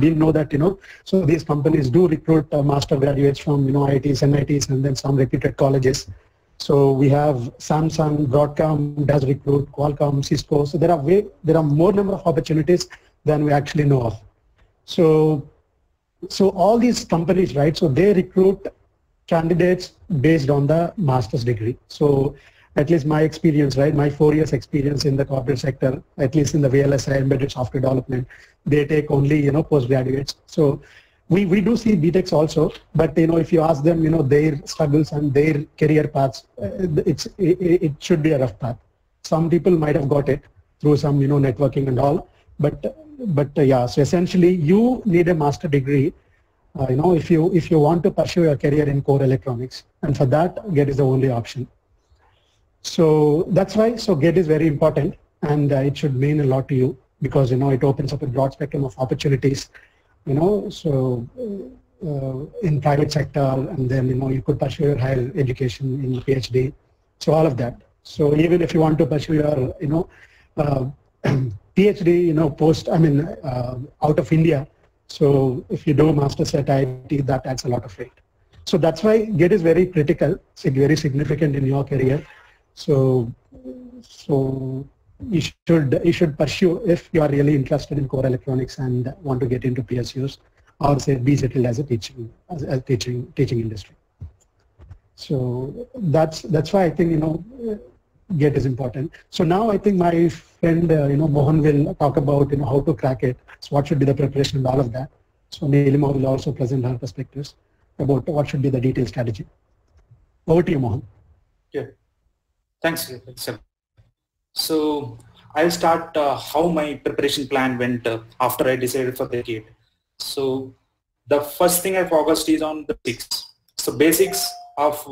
didn't know that, so these companies do recruit master graduates from, IITs, NITs, and then some reputed colleges. So we have Samsung, Broadcom does recruit, Qualcomm, Cisco. So there are more number of opportunities than we actually know of. So all these companies, right? So they recruit candidates based on the master's degree. So at least my experience, right? My 4 years experience in the corporate sector, at least in the VLSI embedded software development, they take only, postgraduates. So we do see BTechs also, but if you ask them, their struggles and their career paths, it should be a rough path. Some people might have got it through some, networking and all, but yeah. So essentially, you need a master degree, if you want to pursue your career in core electronics, and for that, GET is the only option. So that's why. So GET is very important, and it should mean a lot to you because it opens up a broad spectrum of opportunities. So in private sector, and then you could pursue your higher education in PhD. So all of that. So even if you want to pursue your PhD, post out of India. So if you do masters at IIT, that adds a lot of weight. So that's why GET is very critical, very significant in your career. So you should pursue if you are really interested in core electronics and want to get into PSUs, or say be settled as a teaching industry. So that's why I think GET is important. So now I think my friend Mohan will talk about how to crack it. So what should be the preparation and all of that. So Nilima will also present her perspectives about what should be the detailed strategy. Over to you, Mohan. Yeah, thanks. So I'll start how my preparation plan went after I decided for the GATE. So the first thing I focused is on the basics. So basics of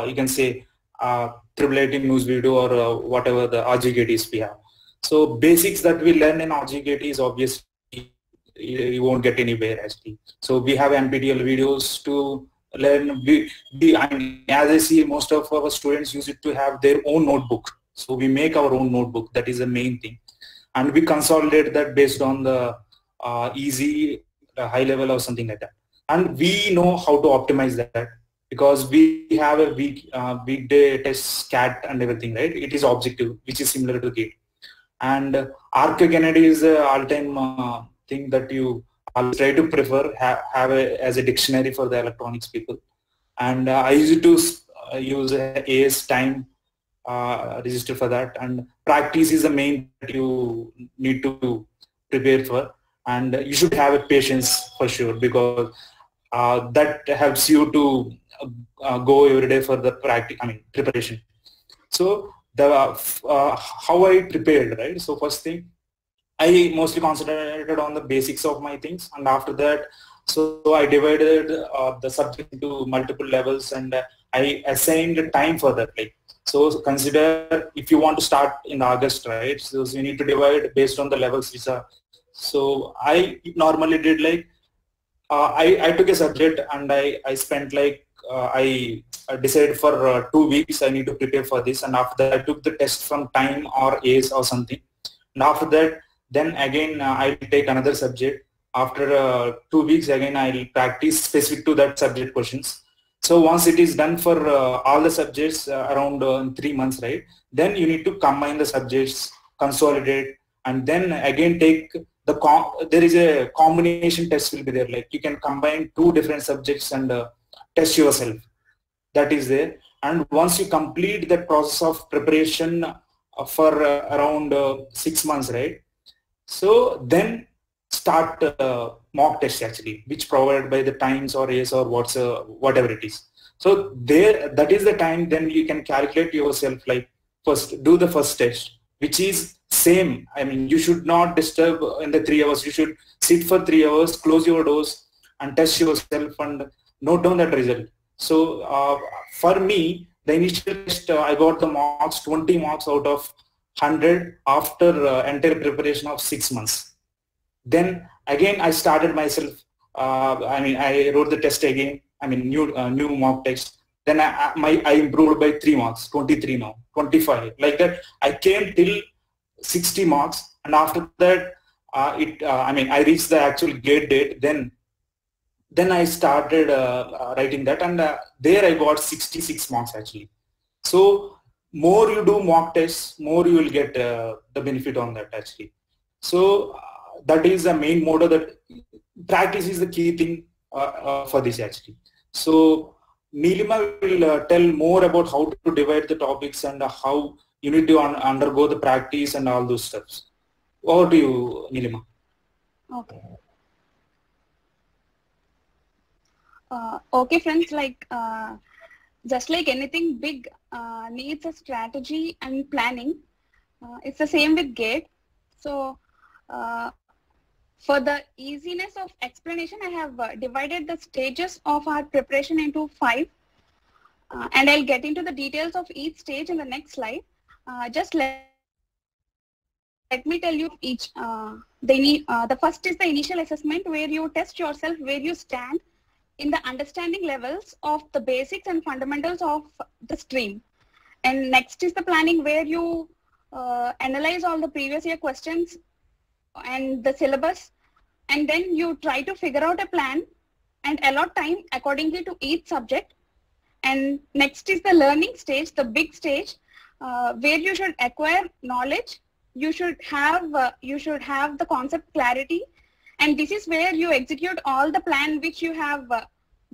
you can say IIIT news video or whatever the RGGATEs we have. So basics that we learn in RGGATE is obviously you won't get anywhere actually. So we have NPTEL videos to learn. As I see, most of our students use it to have their own notebook. So we make our own notebook. That is the main thing, and we consolidate that based on the easy, high level or something like that. And we know how to optimize that because we have a weekday test CAT and everything, right? It is objective, which is similar to GATE. And ArcGanady is an all-time thing that you always try to prefer, have as a dictionary for the electronics people. And I used to use AS time register for that, and practice is the main that you need to prepare for, and you should have a patience for sure because that helps you to go every day for the preparation. So the how I prepared, right? So first thing, I mostly concentrated on the basics of my things, and after that, so I divided the subject into multiple levels, and I assigned time for that. So consider if you want to start in August, right? So you need to divide based on the levels which are. So I normally did I took a subject and I spent I decided for 2 weeks I need to prepare for this, and after that I took the test from time or ACE or something, and after that then again I'll take another subject. After 2 weeks again I'll practice specific to that subject questions. So once it is done for all the subjects around 3 months, right, then you need to combine the subjects, consolidate, and then again take there is a combination test will be there, you can combine 2 different subjects and test yourself. That is there. And once you complete that process of preparation for around 6 months, right, so then start mock test actually, which provided by the Times or ACE or whatever it is. So there, that is the time then you can calculate yourself, first do the first test, which is same. You should not disturb in the 3 hours. You should sit for 3 hours, close your doors and test yourself and note down that result. So for me, the initial test, I got the marks, 20 marks out of 100 after entire preparation of 6 months. Then again, I started myself. I wrote the test again. New mock test. Then I improved by 3 marks, 23 now, 25. Like that, I came till 60 marks, and after that, I reached the actual gate date. Then I started writing that, and there I got 66 marks actually. So more you do mock tests, more you will get the benefit on that actually. So that is the main motto, that practice is the key thing for this actually. So Nilima will tell more about how to divide the topics and how you need to undergo the practice and all those steps. Over to you, Nilima. Okay. Okay, friends, just like anything big needs a strategy and planning, it's the same with GATE. So for the easiness of explanation, I have divided the stages of our preparation into 5, and I'll get into the details of each stage in the next slide. Just let me tell you each. The first is the initial assessment, where you test yourself where you stand in the understanding levels of the basics and fundamentals of the stream. And next is the planning, where you analyze all the previous year questions and the syllabus, and then you try to figure out a plan and allot time accordingly to each subject. And next is the learning stage, the big stage, where you should acquire knowledge. You should have the concept clarity, and this is where you execute all the plan which you have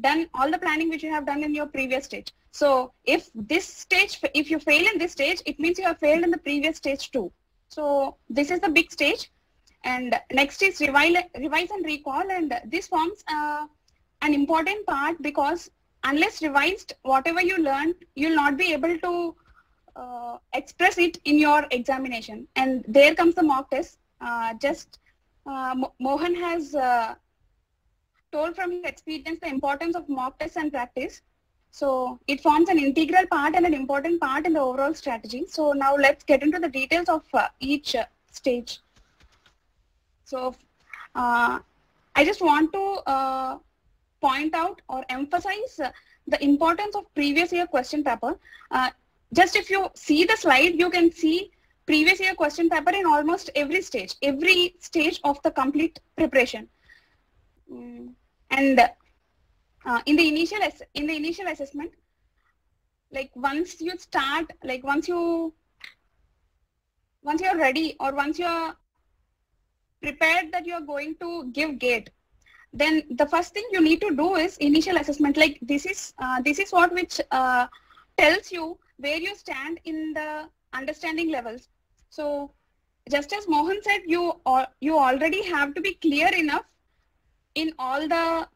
done, all the planning which you have done in your previous stage. So if you fail in this stage, it means you have failed in the previous stage too. So this is the big stage. And next is revise and recall, and this forms an important part, because unless revised, whatever you learned, you'll not be able to express it in your examination. And there comes the mock test. Mohan has told from his experience the importance of mock tests and practice. So it forms an integral part and an important part in the overall strategy. So now let's get into the details of each stage. So I just want to point out or emphasize the importance of previous year question paper. Just if you see the slide, you can see previous year question paper in almost every stage of the complete preparation. And in the initial assessment, once you start, once you're ready, or once you're prepared that you're going to give GATE, then the first thing you need to do is initial assessment. This is what which tells you where you stand in the understanding levels. So just as Mohan said, you already have to be clear enough in all the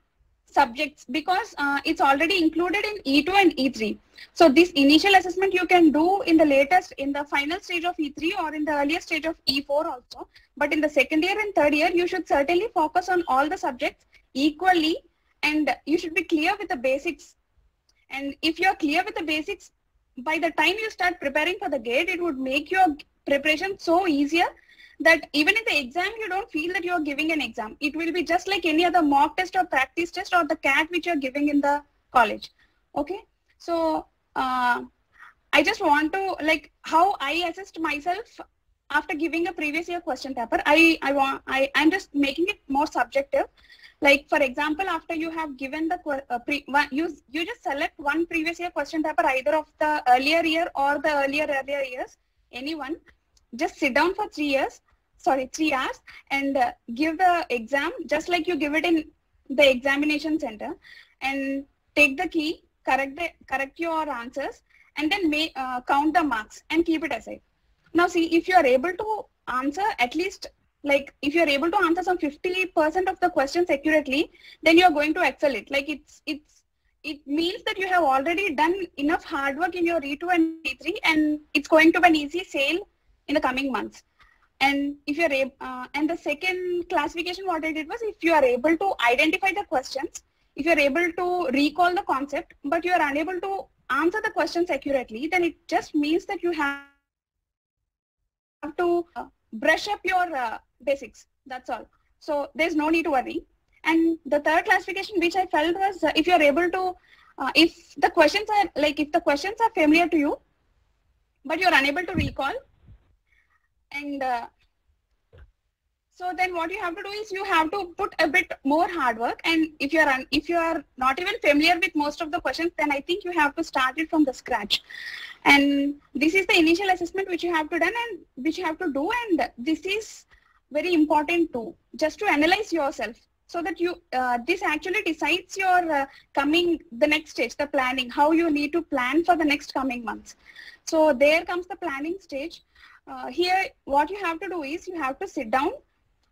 subjects, because it's already included in E2 and E3. So this initial assessment you can do in the final stage of E3 or in the earlier stage of E4 also. But in the second year and third year, you should certainly focus on all the subjects equally, and you should be clear with the basics. And if you're clear with the basics, by the time you start preparing for the GATE, it would make your preparation so easier that even in the exam, you don't feel that you're giving an exam. It will be just like any other mock test or practice test or the CAT which you're giving in the college. Okay. So I just want to, how I assessed myself after giving a previous year question paper. I'm just making it more subjective. For example, after you have given the you just select one previous year question paper, either of the earlier year or the earlier years, anyone. Just sit down for 3 hours and give the exam just like you give it in the examination center, and take the key, correct your answers, and then count the marks and keep it aside. Now see, if you are able to answer at least, if you are able to answer some 50% of the questions accurately, then you are going to excel it. It means that you have already done enough hard work in your E2 and E3, and it's going to be an easy sail in the coming months. And if you're and the second classification what I did was, if you are able to identify the questions, if you're able to recall the concept, but you are unable to answer the questions accurately, then it just means that you have to brush up your basics. That's all. So there's no need to worry. And the third classification which I felt was, if you're able to, if the questions are familiar to you, but you're unable to recall, and So then what you have to do is you have to put a bit more hard work, and if you are not even familiar with most of the questions, then I think you have to start it from the scratch. And this is the initial assessment which you have to done and which you have to do, and this is very important too, just to analyze yourself, so that you this actually decides your the next stage, the planning, how you need to plan for the next coming months. So there comes the planning stage. Here what you have to do is you have to sit down,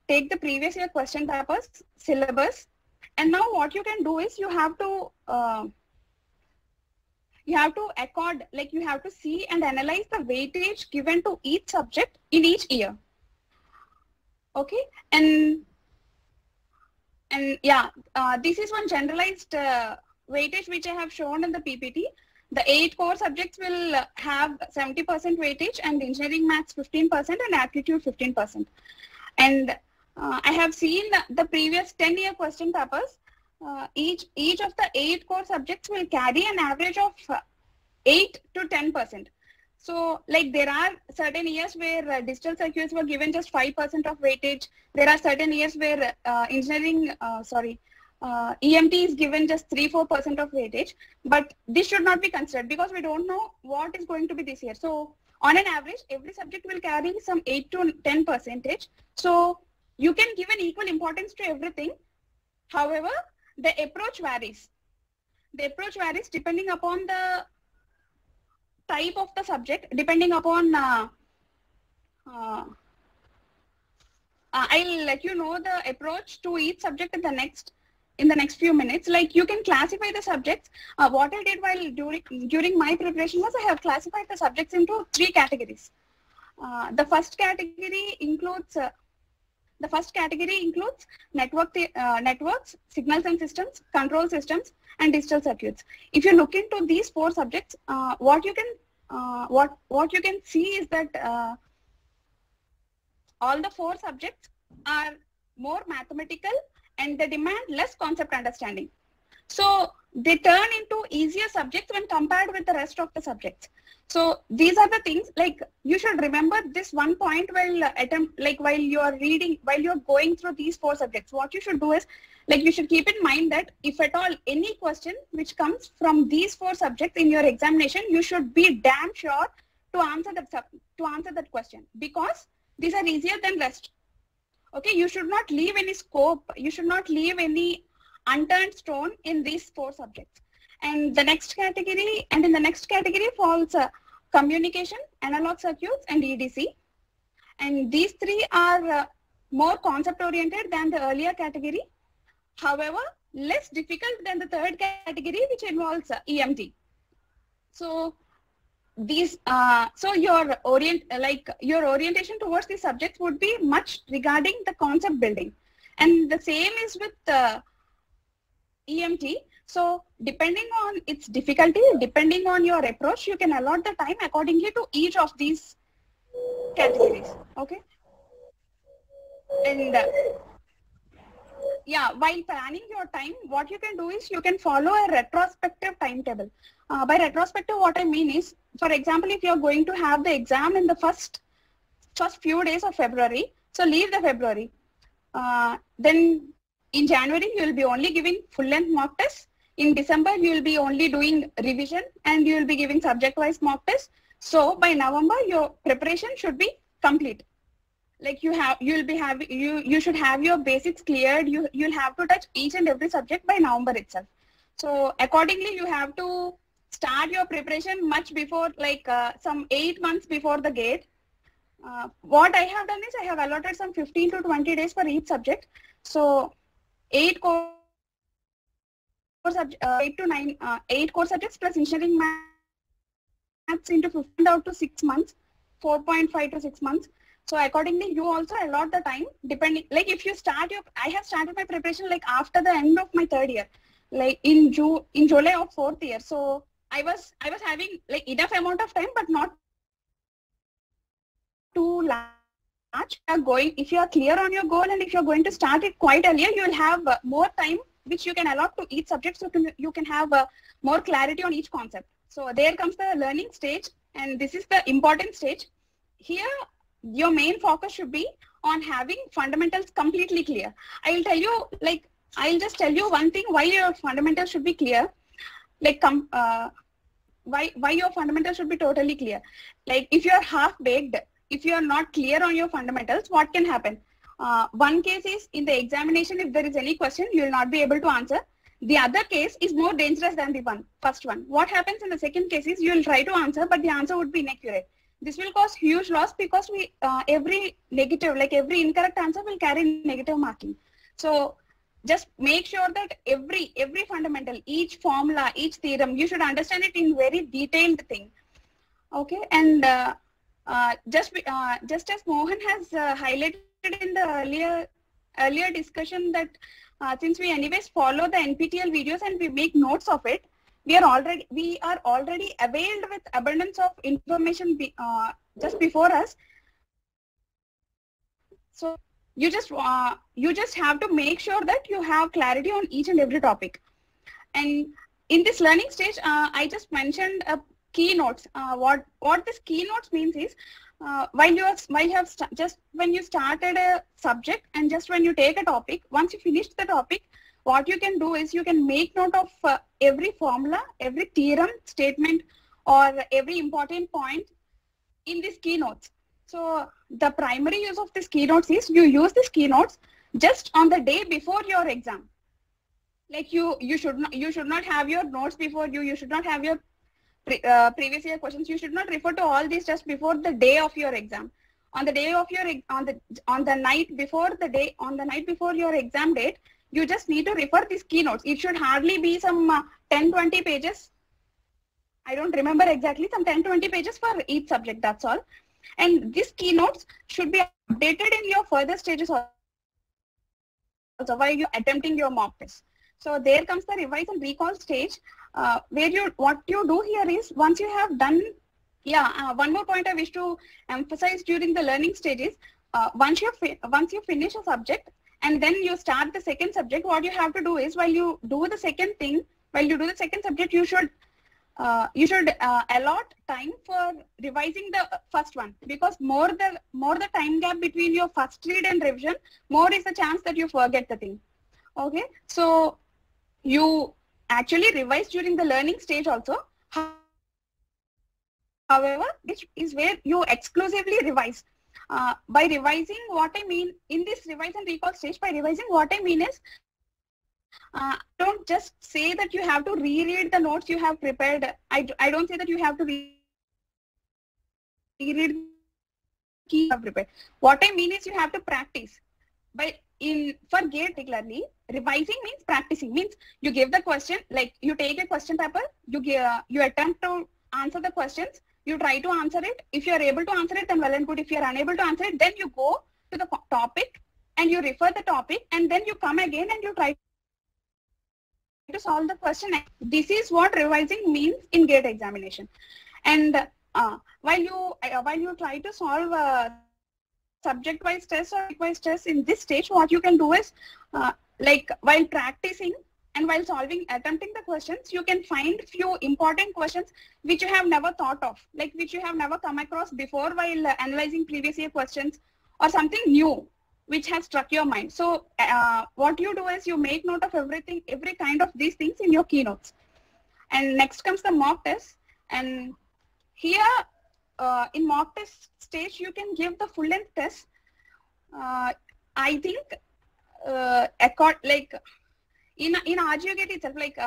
take the previous year question papers, syllabus, and now what you can do is you have to accord, like you have to see and analyze the weightage given to each subject in each year. Okay, and yeah, this is one generalized weightage which I have shown in the PPT. The 8 core subjects will have 70% weightage, and engineering maths 15% and aptitude 15%. And I have seen the previous 10-year question papers. Each of the 8 core subjects will carry an average of 8 to 10%. So like there are certain years where digital circuits were given just 5% of weightage. There are certain years where EMT is given just 3-4% of weightage, but this should not be considered because we don't know what is going to be this year. So on an average, every subject will carry some 8 to 10%. So you can give an equal importance to everything. However, the approach varies. The approach varies depending upon the type of the subject, depending upon I'll let you know the approach to each subject in the next few minutes. Like you can classify the subjects. What I did while during my preparation was I have classified the subjects into 3 categories. The first category includes networks, signals and systems, control systems, and digital circuits. If you look into these 4 subjects, what you can see is that all the 4 subjects are more mathematical and they demand less concept understanding. So they turn into easier subjects when compared with the rest of the subjects. So these are the things, like you should remember this one point while you're going through these 4 subjects. What you should do is, like, you should keep in mind that if at all any question which comes from these 4 subjects in your examination, you should be damn sure to answer that question, because these are easier than rest. Okay, you should not leave any scope, you should not leave any unturned stone in these 4 subjects. And in the next category falls communication, analog circuits, and EDC. And these 3 are more concept oriented than the earlier category. However, less difficult than the 3rd category, which involves EMT. So these, your orientation towards these subjects would be much regarding the concept building, and the same is with EMT. So depending on its difficulty, depending on your approach, you can allot the time accordingly to each of these categories. Okay. And yeah, while planning your time, what you can do is you can follow a retrospective timetable. By retrospective, what I mean is, for example, if you're going to have the exam in the first few days of February, so leave the February. Then in January, you will be only giving full-length mock tests. In December, you will be only doing revision and you will be giving subject-wise mock tests. So by November, your preparation should be complete. Like you should have your basics cleared. You'll have to touch each and every subject by November itself. So accordingly, you have to start your preparation much before, like some 8 months before the gate. What I have done is I have allotted some 15 to 20 days for each subject. So 8 core subjects plus engineering maths into 15 out to 6 months, 4.5 to 6 months. So accordingly, you also allot the time depending, like if you start I have started my preparation like after the end of my 3rd year, like in July of 4th year. So I was having like enough amount of time, but not too large. If you are clear on your goal and if you're going to start it quite earlier, you will have more time which you can allot to each subject, so you can have more clarity on each concept. So there comes the learning stage, and this is the important stage. Here, your main focus should be on having fundamentals completely clear. I'll just tell you one thing why your fundamentals should be clear. Like why your fundamentals should be totally clear. Like if you are half baked, if you are not clear on your fundamentals, what can happen? One case is in the examination, if there is any question, you will not be able to answer. The other case is more dangerous than the first one. What happens in the second case is you will try to answer, but the answer would be inaccurate. This will cause huge loss because every negative, like every incorrect answer will carry negative marking. So just make sure that every fundamental, each formula, each theorem, you should understand it in very detailed thing. Okay, and just as Mohan has highlighted in the earlier discussion that since we anyways follow the NPTEL videos and we make notes of it, we are already availed with abundance of information just before us. So you just have to make sure that you have clarity on each and every topic. And in this learning stage, I just mentioned keynotes. What this keynotes means is when you started a subject and just when you take a topic, once you finish the topic, what you can do is you can make note of every formula, every theorem, statement, or every important point in these keynotes. So the primary use of these keynotes is you use these keynotes just on the day before your exam. Like you should not have your notes before you. You should not have your previous year questions. You should not refer to all these just before the day of your exam. On the day of your on the night before your exam date, you just need to refer these keynotes. It should hardly be some 10-20 pages. I don't remember exactly, some 10-20 pages for each subject, that's all. And these keynotes should be updated in your further stages also while you're attempting your mock test. So there comes the revise and recall stage where what you do here is once you have done, one more point I wish to emphasize during the learning stages, once you finish a subject and then you start the second subject, what you have to do is while you do the second subject, you should allot time for revising the first one, because more the time gap between your first read and revision, more is the chance that you forget the thing. Okay, so you actually revise during the learning stage also. However, this is where you exclusively revise. By revising, what I mean in this revise and recall stage, by revising, what I mean is don't just say that you have to reread the notes you have prepared. I don't say that you have to reread key you have prepared. What I mean is you have to practice. For GATE particularly, revising means practicing. Means you give the question, like you take a question paper, you attempt to answer the questions, you try to answer it. If you are able to answer it, then well and good. If you are unable to answer it, then you go to the topic and you refer the topic, and then you come again and you try to solve the question. This is what revising means in GATE examination. And while you try to solve subject-wise tests or topic-wise tests in this stage, what you can do is like while practicing and while attempting the questions, you can find few important questions which you have never thought of, like which you have never come across before while analyzing previous year questions, or something new which has struck your mind. So what you do is you make note of everything, every kind of these things in your keynotes. And next comes the mock test. And here in mock test stage, you can give the full length test. I think like in RGO GATE itself, like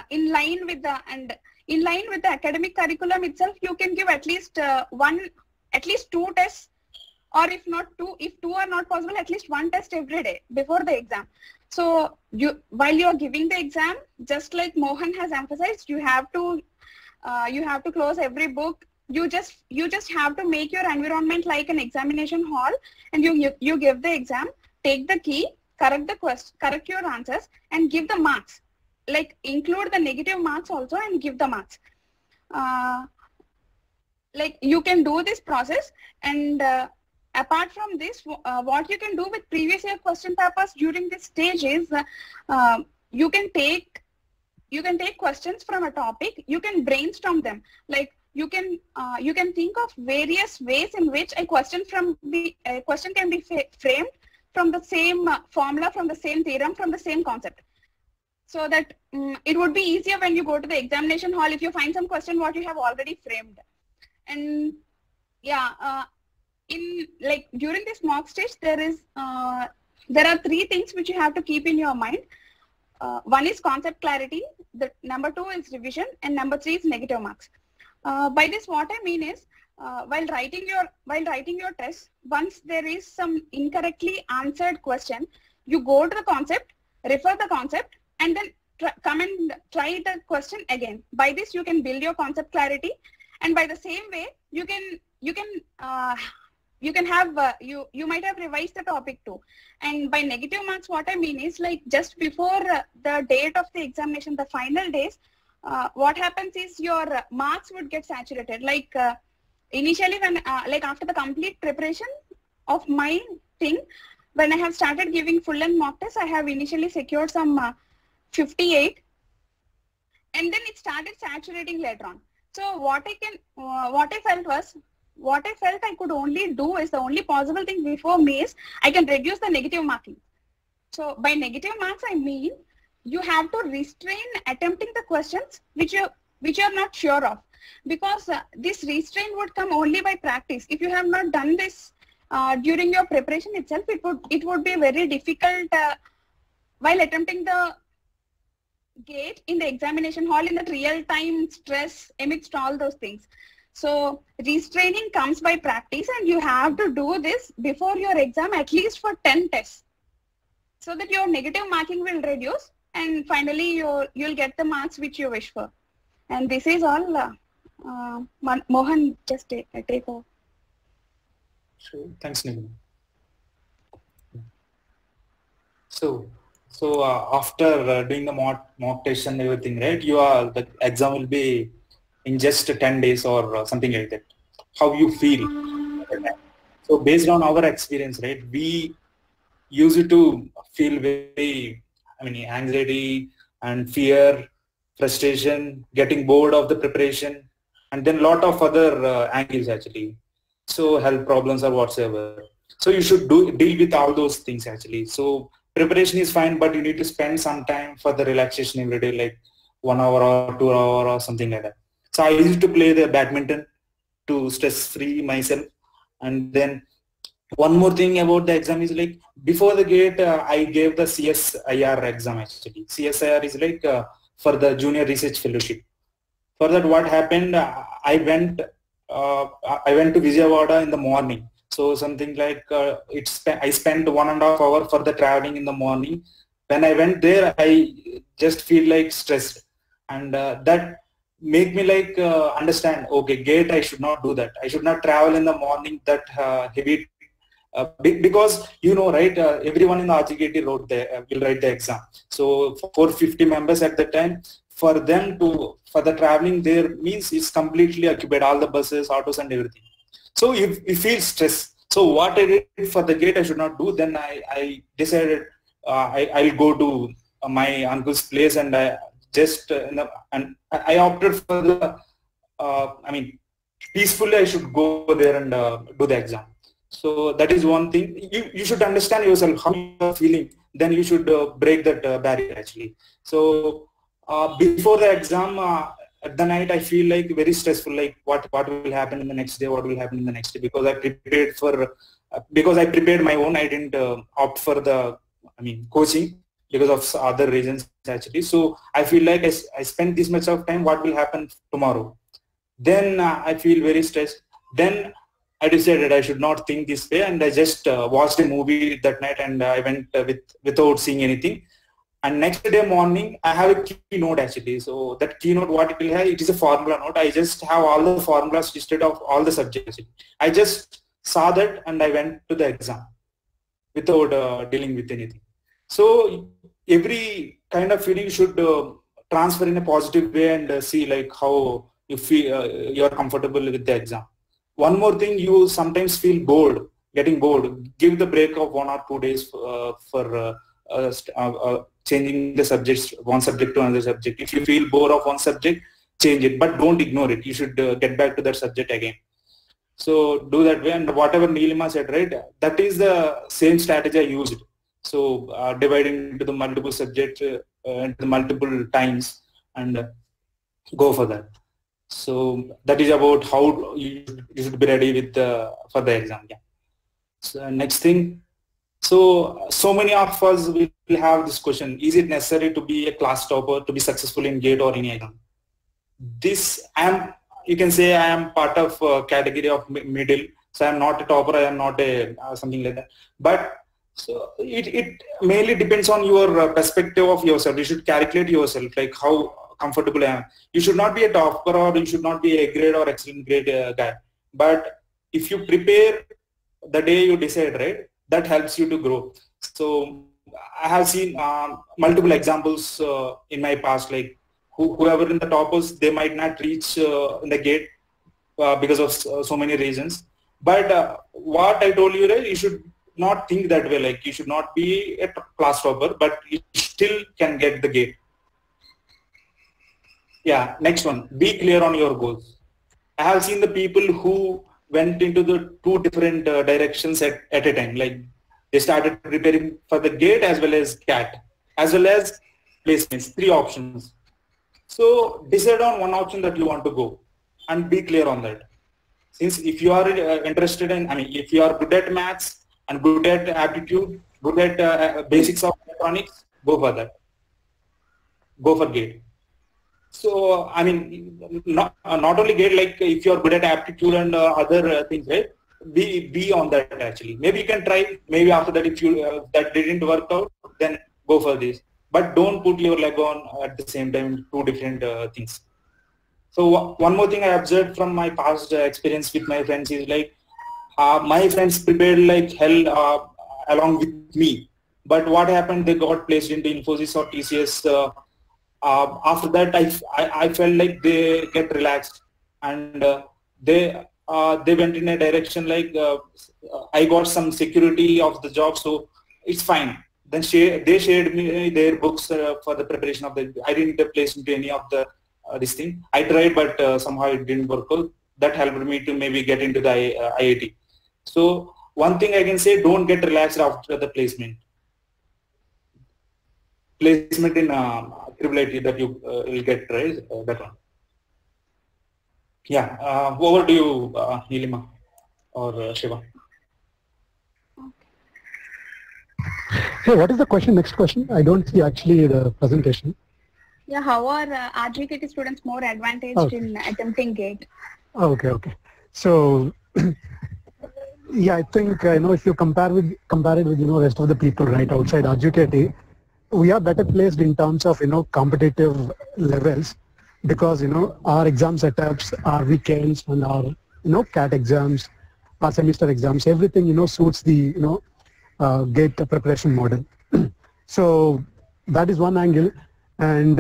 in line with the academic curriculum itself, you can give at least two tests, or if two are not possible, at least one test every day before the exam. So while you are giving the exam, just like Mohan has emphasized, you have to close every book. You just have to make your environment like an examination hall, and you give the exam, take the key, correct your answers, and give the marks. Like include the negative marks also and give the marks. Like you can do this process. And apart from this, what you can do with previous year question papers during this stage is you can take questions from a topic, you can brainstorm them. Like you can think of various ways in which a question can be framed from the same formula, from the same theorem, from the same concept. So that it would be easier when you go to the examination hall if you find some question what you have already framed. And yeah, during this mock stage, there are three things which you have to keep in your mind. One is concept clarity, the number two is revision, and number three is negative marks. By this, what I mean is, while writing your test, once there is some incorrectly answered question, you go to the concept, refer the concept, and then come and try the question again. By this, you can build your concept clarity, and by the same way, you might have revised the topic too. And by negative marks, what I mean is, like, just before the date of the examination, the final days, what happens is your marks would get saturated. Like initially, when after the complete preparation of my thing, when I have started giving full length mock tests, I have initially secured some 58, and then it started saturating later on. So what I felt I could only do is, the only possible thing before me is I can reduce the negative marking. So by negative marks, I mean you have to restrain attempting the questions which you are not sure of, because this restraint would come only by practice. If you have not done this during your preparation itself, it would be very difficult while attempting the gate in the examination hall in the real-time stress amidst all those things. So restraining comes by practice, and you have to do this before your exam at least for 10 tests, so that your negative marking will reduce, and finally you'll get the marks which you wish for. And this is all. Mohan, just take over. Sure. Thanks, Nigam. So after doing the mock test and everything, right? The exam will be in just 10 days or something like that. How you feel? So based on our experience, right? We used to feel very, anxiety and fear, frustration, getting bored of the preparation, and then lot of other angles actually. So health problems or whatsoever. So you should deal with all those things actually. So preparation is fine, but you need to spend some time for the relaxation every day, like 1 hour or 2 hours or something like that. So I used to play the badminton to stress free myself. And then one more thing about the exam is, like, before the gate, I gave the CSIR exam actually. CSIR is like for the junior research fellowship. For that, what happened, I went to Vijayawada in the morning. So something like I spent 1.5 hours for the traveling in the morning. When I went there, I just feel like stressed, and that make me like understand, okay, gate, I should not do that. I should not travel in the morning that heavy, because right, everyone in the RGKT will write the exam. So 450 members at the time, for the traveling there means it's completely occupied, all the buses, autos and everything. So if you feel stress, so what I did for the gate, I should not do. Then I decided I'll go to my uncle's place, and I just and I opted for the peacefully I should go there and do the exam. So that is one thing. You should understand yourself, how you are feeling. Then you should break that barrier actually. So before the exam, at the night, I feel like very stressful, like what will happen in the next day, because I prepared my own. I didn't opt for the coaching because of other reasons actually. So I feel like I spent this much of time, what will happen tomorrow? Then I feel very stressed. Then I decided I should not think this way, and I just watched a movie that night, and I went without seeing anything. And next day morning, I have a keynote actually. So that keynote, what it will have, it is a formula note. I just have all the formulas listed of all the subjects. I just saw that and I went to the exam without dealing with anything. So every kind of feeling should transfer in a positive way, and see like how you feel, you are comfortable with the exam. One more thing, you sometimes feel bored, getting bored. Give the break of 1 or 2 days for changing the subjects, one subject to another subject. If you feel bored of one subject, change it, but don't ignore it. You should get back to that subject again. So do that way, and whatever Nilima said, right, that is the same strategy I used. So dividing into the multiple subjects into the multiple times and go for that. So that is about how you should be ready with for the exam. Yeah. So next thing. So many of us will have this question: is it necessary to be a class topper to be successful in GATE or any exam? This you can say I am part of category of middle. So I am not a topper. I am not a something like that. But so it mainly depends on your perspective of yourself. You should calculate yourself, like how comfortable I am. You should not be a topper, or you should not be a grade or excellent grade guy. But if you prepare the day you decide, right, that helps you to grow. So I have seen multiple examples in my past, like whoever in the toppers, they might not reach in the GATE because of so many reasons. But what I told you, right, you should not think that way. Like you should not be a class topper, but you still can get the GATE. Yeah, next one. Be clear on your goals. I have seen the people who went into the two different directions at a time. Like they started preparing for the GATE as well as CAT, as well as placements, 3 options. So decide on one option that you want to go and be clear on that. Since if you are interested in, if you are good at maths and good at aptitude, good at basics of electronics, go for that. Go for GATE. So, not only GATE, like if you are good at aptitude and other things, right? Be on that actually. Maybe you can try, maybe after that if you, that didn't work out, then go for this. But don't put your leg on at the same time, 2 different things. So one more thing I observed from my past experience with my friends is like, my friends prepared like hell along with me. But what happened, they got placed into Infosys or TCS. After that, I felt like they get relaxed, and they went in a direction like I got some security of the job, so it's fine. Then they shared me their books for the preparation of the. I didn't place into any of the this thing. I tried, but somehow it didn't work out. That helped me to maybe get into the IIT. So one thing I can say: don't get relaxed after the placement. Placement in IIT that you will get, right? That one. Yeah. Over to you, Nilima or Shiva. Hey, what is the question? Next question. I don't see actually the presentation. Yeah, how are RGKT students more advantaged in attempting GATE? Okay. So, yeah, I think if you compare it with rest of the people right outside RGKT, we are better placed in terms of competitive levels, because our exam setups, our weekends, and our CAT exams, our semester exams, everything suits the GATE preparation model. So that is one angle. And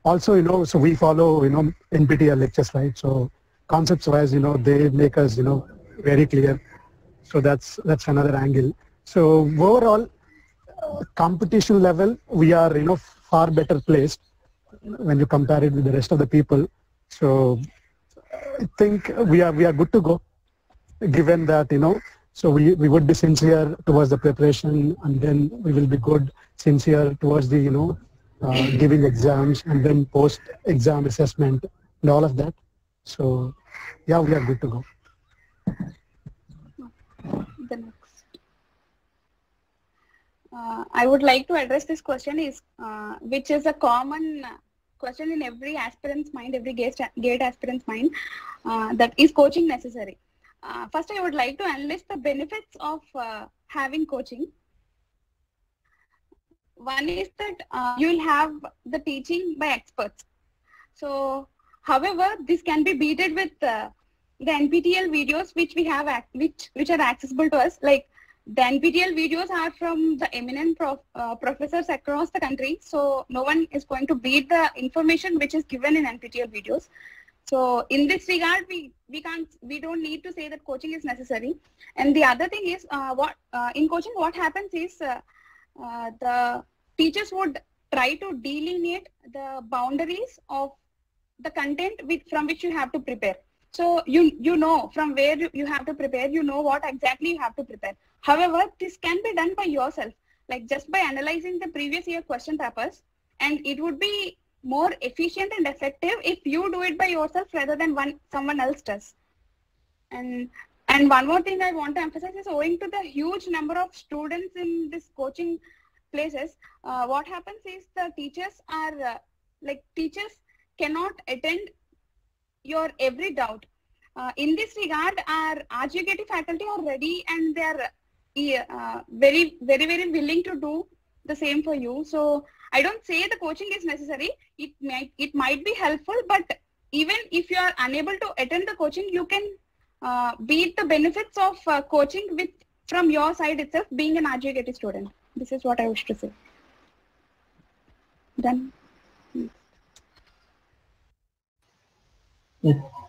also so we follow NPTEL lectures, right? So concepts wise they make us very clear. So that's another angle. So overall, competition level, we are far better placed when you compare it with the rest of the people. So I think we are good to go, given that so we would be sincere towards the preparation, and then we will be good, sincere towards the giving exams, and then post exam assessment and all of that. So yeah, we are good to go. The next. I would like to address this question is, which is a common question in every aspirant's mind, every GATE aspirant's mind, that is coaching necessary? First, I would like to enlist the benefits of having coaching. One is that you will have the teaching by experts. So, however, this can be beaten with the NPTEL videos which we have, which are accessible to us. Like the NPTEL videos are from the eminent professors across the country. So no one is going to beat the information which is given in NPTEL videos. So in this regard, we don't need to say that coaching is necessary. And the other thing is, in coaching, what happens is the teachers would try to delineate the boundaries of the content from which you have to prepare. So you know from where you have to prepare, you know what exactly you have to prepare. However, this can be done by yourself, like just by analyzing the previous year question papers, and it would be more efficient and effective if you do it by yourself rather than someone else does. And one more thing I want to emphasize is, owing to the huge number of students in this coaching places, what happens is the teachers are teachers cannot attend your every doubt. In this regard, our RGKT faculty are ready and they are very willing to do the same for you. So I don't say the coaching is necessary. It might be helpful, but even if you are unable to attend the coaching, you can beat the benefits of coaching from your side itself, being an RGKT student. This is what I wish to say. Done.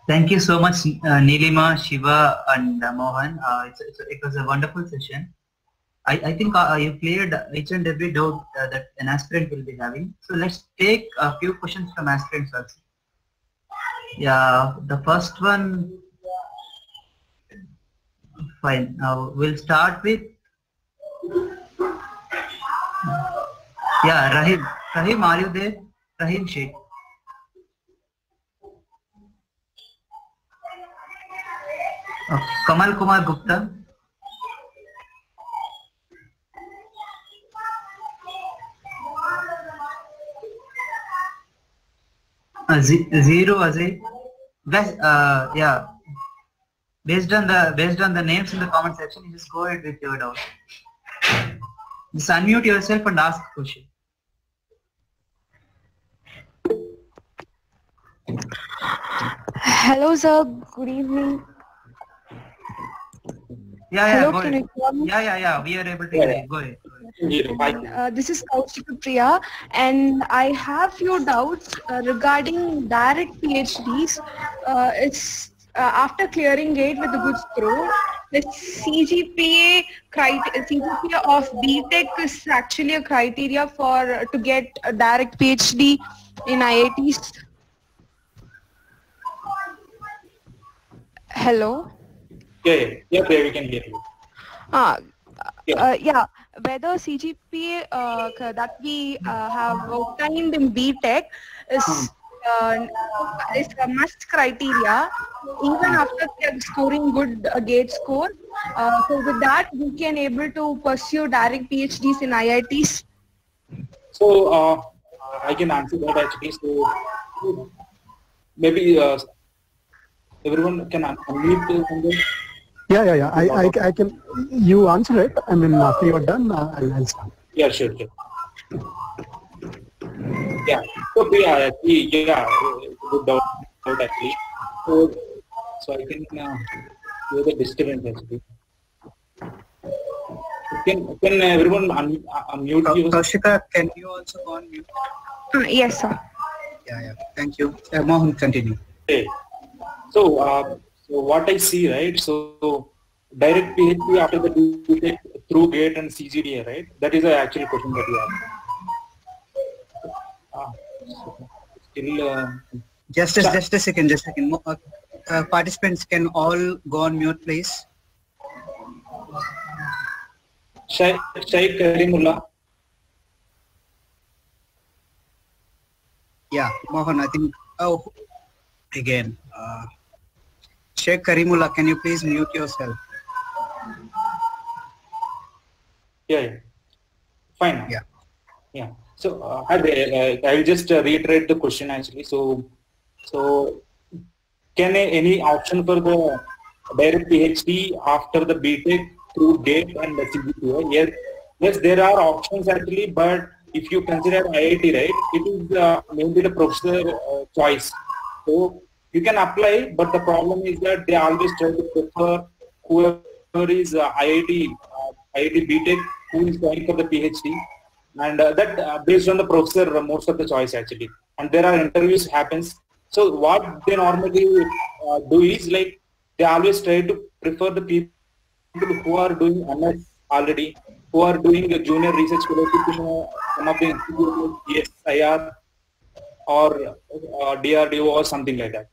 Thank you so much, Nilima, Shiva, and Mohan. It was a wonderful session. I think you cleared each and every doubt that an aspirant will be having. So let's take a few questions from aspirants also. Yeah, the first one. Fine. Now we'll start with. Yeah, Rahim. Rahim, are you there? Rahim Sheikh. Kamal Kumar Gupta. Zero Azay. Yeah. Based on the names in the comment section, you just go ahead with your doubt. Just unmute yourself and ask a question. Hello, sir. Good evening. Yeah, hello, go ahead. Yeah. We are able to hear you. Go ahead. This is Kaushika Priya, and I have few doubts regarding direct PhDs. It's after clearing GATE with a good score, the CGPA of BTech is actually a criteria to get a direct PhD in IITs. Hello. Yeah, we can hear you. Yeah, whether CGPA that we have obtained in BTech is a must criteria, even after scoring good GATE score. So with that, we can able to pursue direct PhDs in IITs. So I can answer that actually. So maybe everyone can unmute. Yeah. I can. You answer it. I mean, after you're done, I'll start. Yeah, sure. Yeah. So good doubt actually. So I can hear the disturbance actually. Can everyone unmute you? Kaushika, can you also go on mute? Yes, sir. Yeah. Thank you. Mohan, continue. Okay. So what I see, right? So direct PhD after the BTech through GATE and CGDA, right? That is the actual question that you asked. Just a second. Participants can all go on mute, please. Shaykh Karimullah. Yeah, Mohan, I think. Oh, again. Shaykh Karimullah, can you please mute yourself? Yeah. Fine. Yeah. So I will just reiterate the question actually. So can any option for the direct PhD after the BTech through GATE and the CGPA? Yes, there are options actually, but if you consider IIT, right, it is mainly the professor choice. So you can apply, but the problem is that they always try to prefer whoever is IIT BTech who is going for the PhD, and that based on the professor most of the choice actually. And there are interviews happens. So what they normally do is like they always try to prefer the people who are doing MS already, who are doing a junior research fellowship in some of the institutes like CSIR or DRDO or something like that.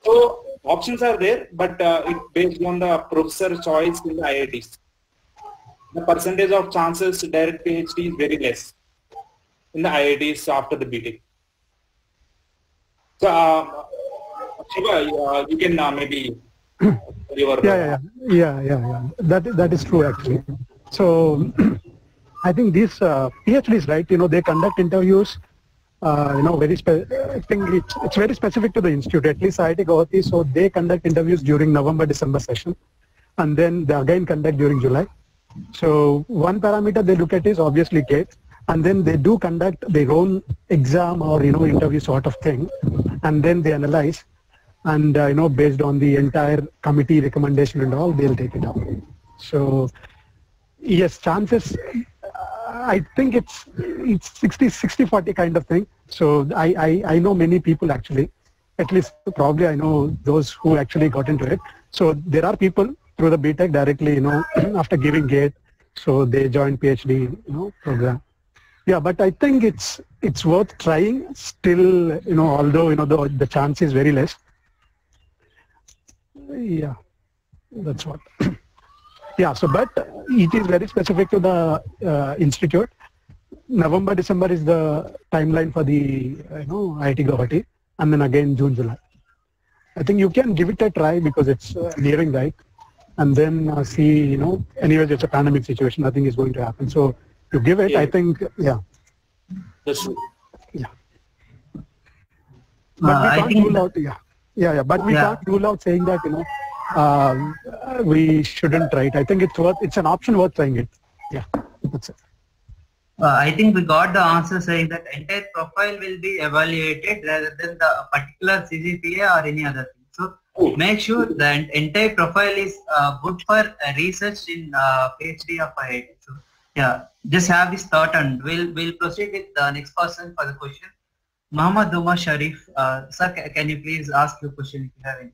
So options are there, but it based on the professor choice in the IITs. The percentage of chances direct PhD is very less in the IITs after the BTech. So Shiva, you can maybe your Yeah. That is true actually. So I think these PhDs, right? They conduct interviews. I think it's very specific to the institute. At least IIT Guwahati, so they conduct interviews during November-December session, and then they again conduct during July. So one parameter they look at is obviously GATE, and then they do conduct their own exam or interview sort of thing, and then they analyze, and based on the entire committee recommendation and all, they'll take it up. So yes, chances. I think it's 60-40 kind of thing. So I know many people actually, at least probably I know those who actually got into it. So there are people through the BTech directly, after giving GATE, so they join PhD, program. Yeah, but I think it's worth trying still, although, the chance is very less. Yeah, that's what. Yeah, so but it is very specific to the institute. November, December is the timeline for the IIT Guwahati, and then again June, July. I think you can give it a try because it's nearing, right? And then see, anyways, it's a pandemic situation. Nothing is going to happen. So you give it. Yeah. I think, yeah. That's true. Yeah. But we can't rule out. Yeah. But we can't rule out saying that we shouldn't try it. I think it's an option worth trying it. Yeah, that's it. I think we got the answer saying that entire profile will be evaluated rather than the particular CGPA or any other thing. So make sure the entire profile is good for research in PhD of IIT. So yeah, just have this thought, and we'll proceed with the next person for the question. Muhammad Umar Sharif, sir, can you please ask your question if you have any?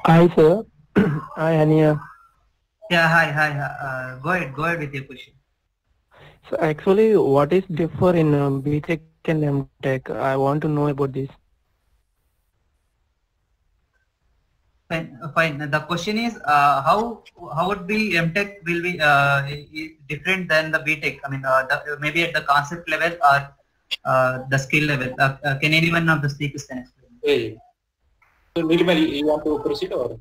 Hi, sir. Hi, Ania. Yeah, hi. Go ahead with your question. So actually, what is differ in BTech and MTech? I want to know about this. Fine. The question is, how would be MTech will be different than the BTech? I mean, maybe at the concept level or the skill level. Can anyone of the speakers can explain? Hey. So Nilima, you want to proceed or?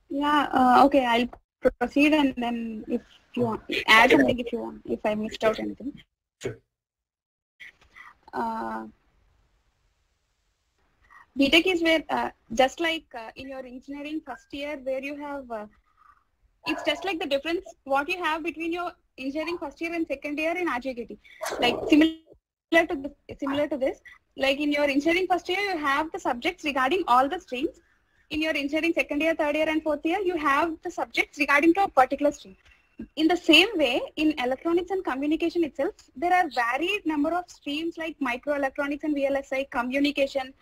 Yeah, okay, I'll proceed, and then if you want, add something if you want, if I missed out anything. Sure. BTech is where, just like in your engineering first year where you have, it's just like the difference what you have between your engineering first year and second year in RJKT. Like similar to this. Like in your engineering first year, you have the subjects regarding all the streams. In your engineering second year, third year and fourth year, you have the subjects regarding to a particular stream. In the same way, in electronics and communication itself, there are varied number of streams like microelectronics and VLSI, communication,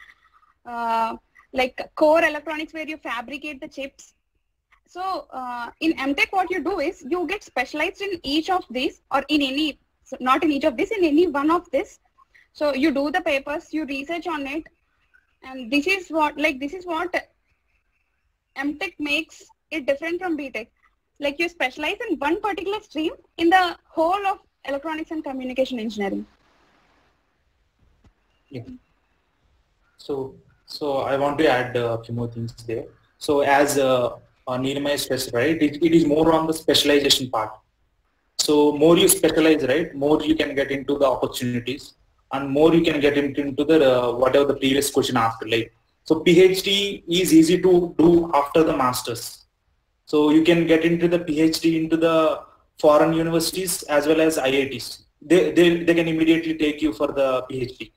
like core electronics where you fabricate the chips. So in MTech, what you do is you get specialized in each of these, or in any, not in each of this, in any one of this. So you do the papers, you research on it, and this is what MTech makes it different from BTech. Like you specialize in one particular stream in the whole of electronics and communication engineering. Yeah. So I want to add a few more things there. So as Nilima stressed, right, it is more on the specialization part. So more you specialize, right, more you can get into the opportunities, and more you can get into the whatever the previous question asked. Like, so PhD is easy to do after the masters. So you can get into the PhD into the foreign universities as well as IITs. They can immediately take you for the PhD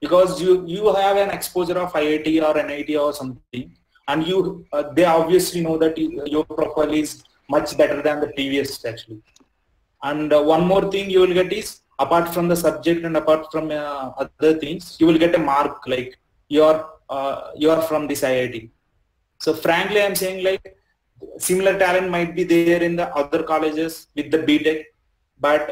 because you have an exposure of IIT or NIT or something, and they obviously know that your profile is much better than the previous actually. And one more thing you will get is apart from the subject and apart from other things, you will get a mark like you are from this IIT. So frankly, I'm saying like similar talent might be there in the other colleges with the BTech, but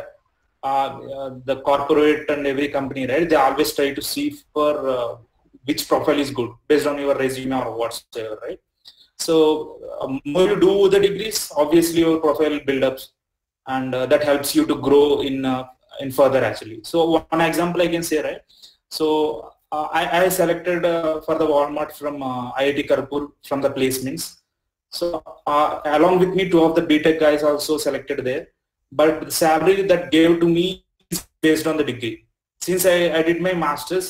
the corporate and every company, right? They always try to see for which profile is good based on your resume or whatsoever, right? So more you do the degrees, obviously your profile build ups, and that helps you to grow in further actually. So one example I can say, right? So I selected for the Walmart from IIT Kharagpur from the placements. So along with me, two of the BTech guys also selected there. But the salary that gave to me is based on the degree. Since I did my master's,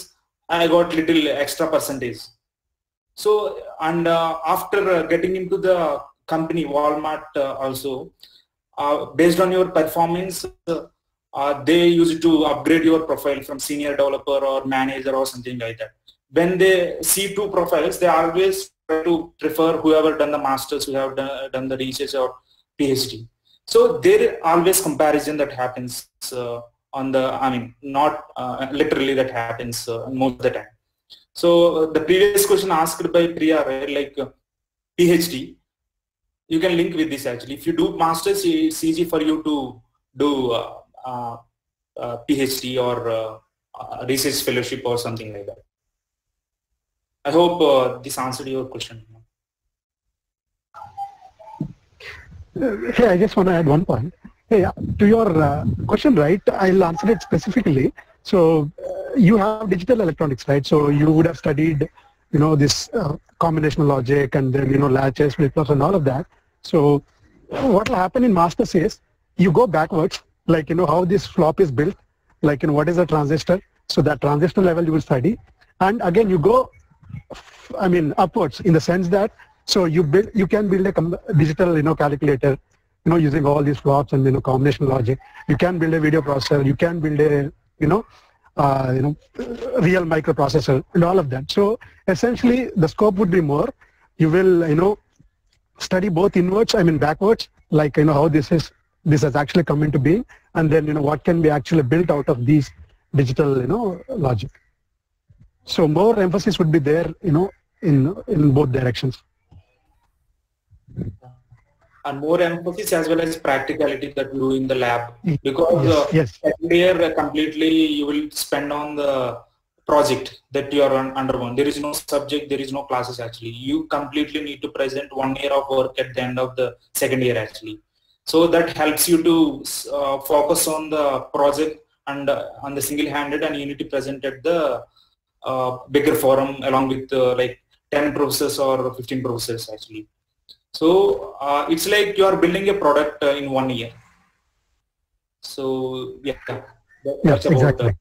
I got little extra percentage. So, and after getting into the company Walmart also, based on your performance, they use to upgrade your profile from senior developer or manager or something like that. When they see two profiles, they always try to prefer whoever done the masters, who have done the research or PhD. So there always comparison that happens on the, I mean, not literally that happens most of the time. So the previous question asked by Priya, right, like PhD, you can link with this actually. If you do masters, it's easy for you to do PhD or research fellowship or something like that. I hope this answered your question. Hey, I just want to add one point. Hey, to your question, right, I'll answer it specifically. So you have digital electronics, right? So you would have studied, you know, this combinational logic and then, you know, latches, flip-flops and all of that. So what will happen in masters is you go backwards, like, you know, how this flop is built, like, you know, what is a transistor? So that transistor level you will study. And again, you go, I mean, upwards in the sense that, so you can build a digital, you know, calculator, you know, using all these flops and, you know, combinational logic. You can build a video processor. You can build a, you know, real microprocessor and all of that. So essentially, the scope would be more. You will, you know, study both inwards, I mean backwards, like, you know, how this has actually come into being, and then, you know, what can be actually built out of these digital, you know, logic. So more emphasis would be there, you know, in both directions. And more emphasis as well as practicality that you do in the lab, because second year completely you will spend on the project that you are undergoing. There is no subject, there is no classes actually. You completely need to present 1 year of work at the end of the second year actually. So that helps you to focus on the project and on the single-handed, and you need to present at the bigger forum along with like 10 professors or 15 professors actually. So it's like you are building a product in 1 year. So yeah, that's about exactly.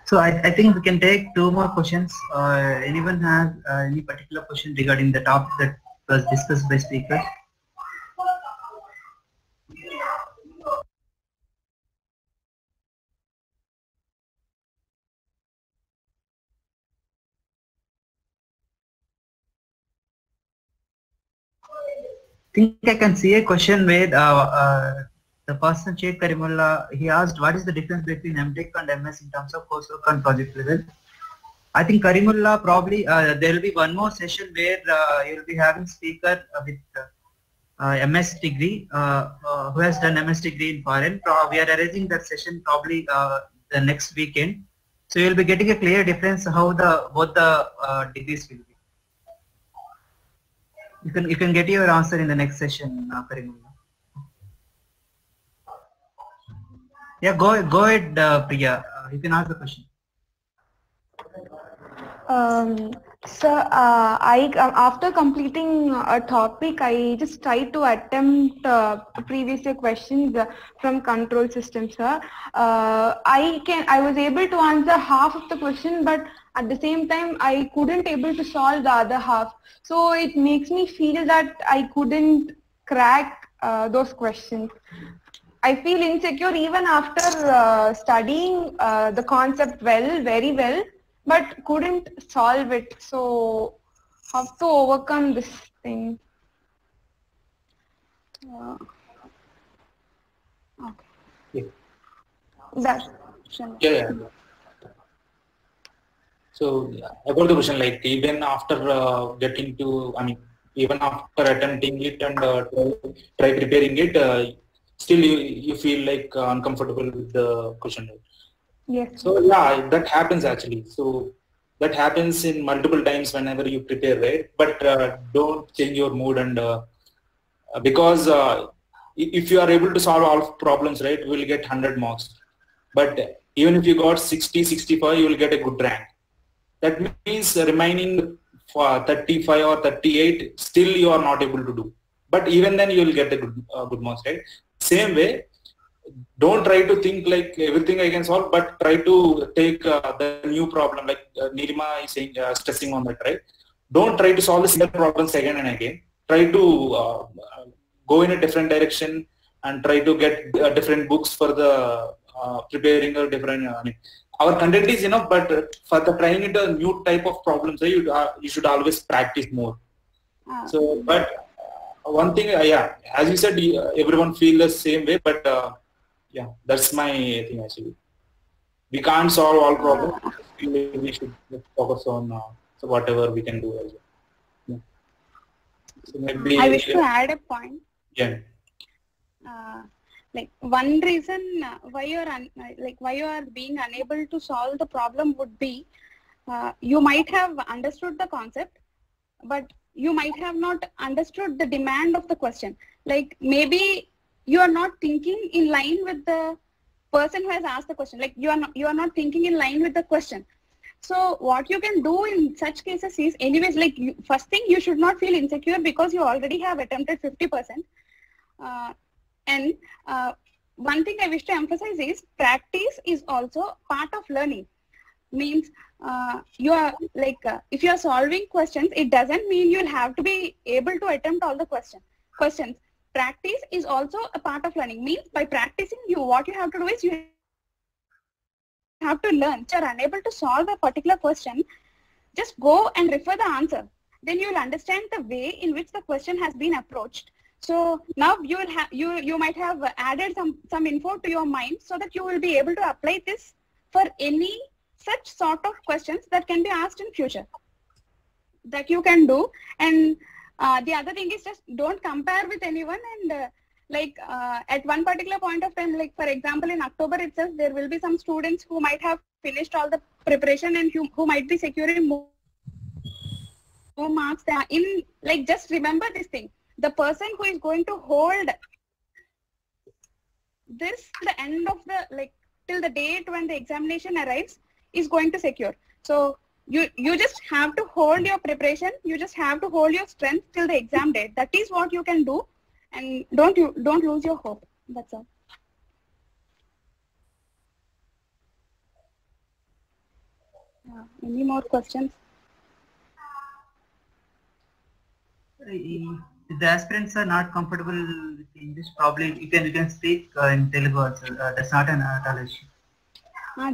So I think we can take 2 more questions. Anyone has any particular question regarding the topic that was discussed by speaker? I think I can see a question where the person Sheikh Karimullah, he asked what is the difference between MTech and MS in terms of coursework and project level. I think Karimullah probably there will be one more session where you will be having speaker with MS degree who has done MS degree in foreign. We are arranging that session probably the next weekend. So you will be getting a clear difference how both the degrees will be. You can get your answer in the next session, Karimullah. Yeah, go ahead, Priya. You can ask the question. Sir, after completing a topic, I just tried to attempt previous year questions from control system, sir. I was able to answer half of the question, but at the same time, I couldn't able to solve the other half. So it makes me feel that I couldn't crack those questions. I feel insecure even after studying the concept very well, but couldn't solve it. So how to overcome this thing? Okay. Yeah. That's Yeah. So about the question, like even after getting to, I mean, even after attempting it and try preparing it, still you feel like uncomfortable with the question. Right? Yes. So yeah, that happens actually. So that happens in multiple times whenever you prepare, right? But don't change your mood and because if you are able to solve all problems, right, you will get 100 marks. But even if you got 60, 65, you will get a good rank. That means remaining for 35 or 38, still you are not able to do. But even then you will get the good marks, right? Same way, don't try to think like everything I can solve, but try to take the new problem, like Nilima is saying, stressing on that, right? Don't try to solve the similar problems again and again. Try to go in a different direction and try to get different books for the preparing a different, I mean, our content is enough, but for the trying it a new type of problems, you should always practice more. So, but one thing, yeah, as you said, everyone feel the same way, but yeah, that's my thing actually. We can't solve all problems. We should focus on so whatever we can do as well. Yeah. So maybe I wish to add a point. Yeah. Like one reason why you are being unable to solve the problem would be you might have understood the concept, but you might have not understood the demand of the question. Like maybe you are not thinking in line with the person who has asked the question. Like you are not thinking in line with the question. So what you can do in such cases is, anyways, like first thing, you should not feel insecure because you already have attempted 50%. And one thing I wish to emphasize is practice is also part of learning. Means you are like if you are solving questions, it doesn't mean you'll have to be able to attempt all the questions. Practice is also a part of learning. Means by practicing, what you have to do is you have to learn. If you are unable to solve a particular question, just go and refer the answer. Then you will understand the way in which the question has been approached. So now you will have you might have added some info to your mind so that you will be able to apply this for any such sort of questions that can be asked in future. That you can do. And the other thing is, just don't compare with anyone. And at one particular point of time, like for example in October itself, there will be some students who might have finished all the preparation and who might be securing more marks. In like, just remember this thing. The person who is going to hold this till the end of the, till the date when the examination arrives, is going to secure. So you just have to hold your preparation. You just have to hold your strength till the exam date. That is what you can do, and don't lose your hope. That's all. Any more questions? If the aspirants are not comfortable with English, probably you can speak in Telugu also. That's not an issue.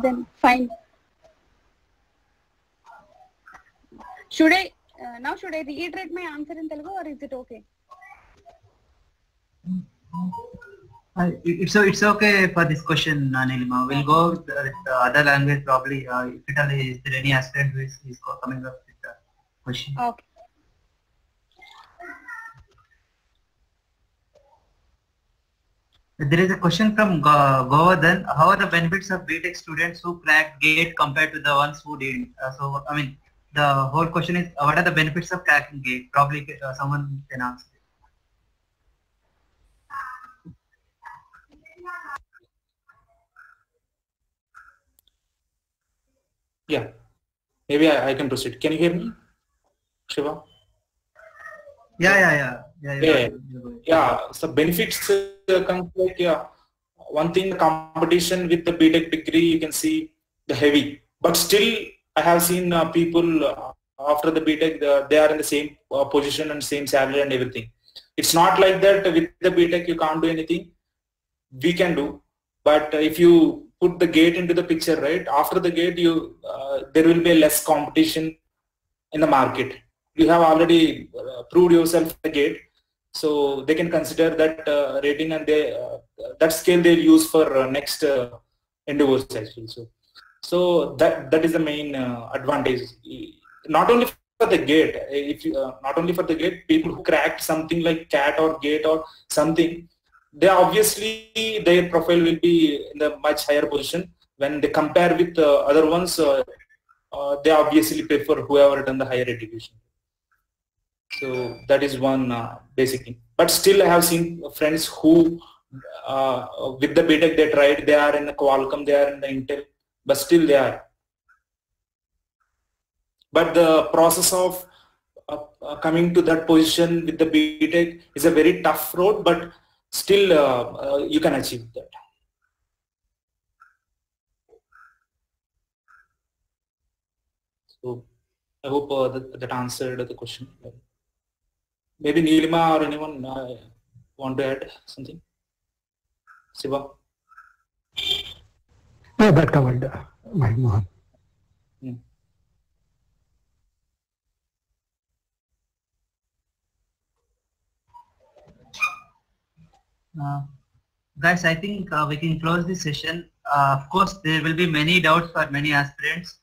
Then fine. Should I reiterate my answer in Telugu, or is it okay? It's okay for this question, Nilima. We'll go with the other language probably. If is there any aspirant who is coming up with the question? Okay. There is a question from Govardhan. How are the benefits of BTech students who cracked GATE compared to the ones who didn't? So, I mean, the whole question is, what are the benefits of cracking GATE? Probably someone can answer. Yeah, maybe I can proceed. Can you hear me, Shiva? Yeah. So benefits comes like one thing, the competition with the BTech degree, you can see the heavy, but still I have seen people after the BTech, they are in the same position and same salary and everything. It's not like that with the BTech you can't do anything. We can do, but if you put the GATE into the picture, right, after the GATE, there will be less competition in the market. You have already proved yourself at the GATE. So they can consider that rating, and that scale they'll use for next endeavors actually. So that is the main advantage. Not only for the GATE, not only for the GATE, people who cracked something like CAT or GATE or something, they obviously their profile will be in a much higher position when they compare with other ones. They obviously prefer whoever done the higher education. So that is one basic thing. But still, I have seen friends who, with the BTech they tried, they are in the Qualcomm, they are in the Intel, but still they are. But the process of coming to that position with the BTech is a very tough road, but still you can achieve that. So I hope that answered the question. Maybe Nilima or anyone want to add something? Siva? No, that covered, Mohan. Guys, I think we can close this session. Of course, there will be many doubts for many aspirants.